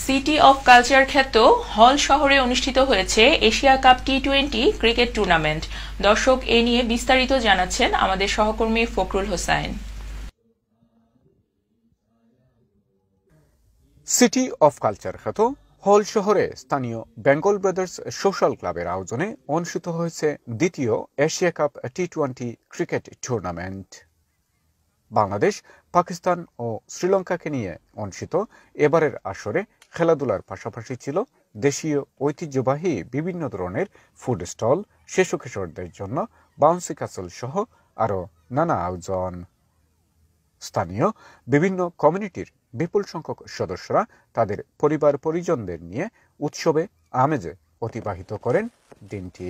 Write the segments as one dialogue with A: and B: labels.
A: City of culture খ্যাত হল শহরে অনুষ্ঠিত হয়েছে এশিয়া কাপ টি-20 ক্রিকেট টুর্নামেন্ট। দর্শক এ নিয়ে বিস্তারিত জানাচ্ছেন আমাদের সহকর্মী Fakhrul Hossain.
B: City of culture খ্যাত হল শহরে স্থানীয় বেঙ্গল ব্রাদার্স সোশ্যাল ক্লাবের আয়োজনে অনুষ্ঠিত হয়েছে দ্বিতীয় এশিয়া কাপ টি-20 ক্রিকেট টুর্নামেন্ট। বাংলাদেশ, পাকিস্তান ও শ্রীলঙ্কাকে নিয়ে অনুষ্ঠিত এবারের আসরে খেলাধুলার পাশাপাশি ছিল দেশীয় ঐতিহ্যবাহী বিভিন্ন ধরনের ফুড স্টল, শিশু কিশোরদের জন্য বাউন্সি ক্যাসেল সহ আরও নানা আয়োজন। স্থানীয় বিভিন্ন কমিউনিটির বিপুল সংখ্যক সদস্যরা তাদের পরিবার পরিজনদের নিয়ে উৎসবে আমেজে অতিবাহিত করেন দিনটি।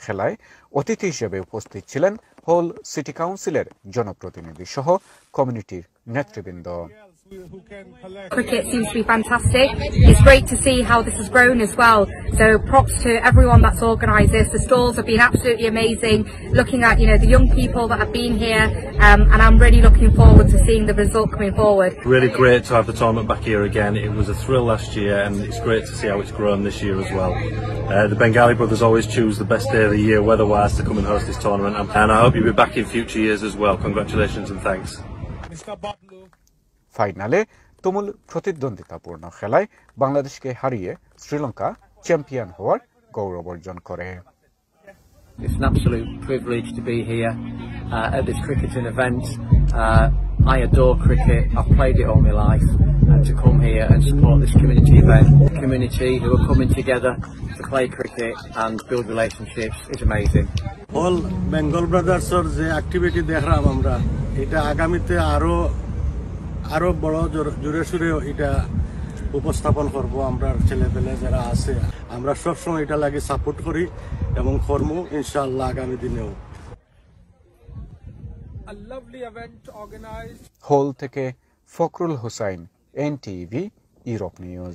B: খেলায় অতিথি হিসেবে উপস্থিত ছিলেন হোল সিটি কাউন্সিলের জনপ্রতিনিধি সহ কমিউনিটির নেতৃবৃন্দ।
C: Cricket seems to be fantastic. It's great to see how this has grown as well. So props to everyone that's organised this. The stalls have been absolutely amazing. Looking at the young people that have been here, and I'm really looking forward to seeing the result coming forward.
D: Really great to have the tournament back here again. It was a thrill last year, and it's great to see how it's grown this year as well. The Bengali brothers always choose the best day of the year weather-wise to come and host this tournament, and I hope you'll be back in future years as well. Congratulations and thanks.
B: ফাইনালে তুমুল প্রতিদ্বন্দ্বিতাপূর্ণ খেলায় বাংলাদেশকে হারিয়ে Sri Lanka champion হওয়ার গৌরব অর্জন করে।
E: It's an absolute privilege to be here at this cricketing event. I adore cricket. I've played it all my life, and to come here and support this community event, the community who are coming together to play cricket and build relationships is amazing.
F: All Bengal Brothers যে activity দেখলাম আমরা, এটা আগামীতে আরো বড় জোরে সুরে এটা উপস্থাপন করব। আমরা ছেলেপেলে যারা আছে আমরা সবসময় এটা লাগে সাপোর্ট করি এবং কর্ম ইনশাআল্লাহ আগামী দিনেও।
B: হল থেকে Fakhrul Hossain, NTV, Europe news.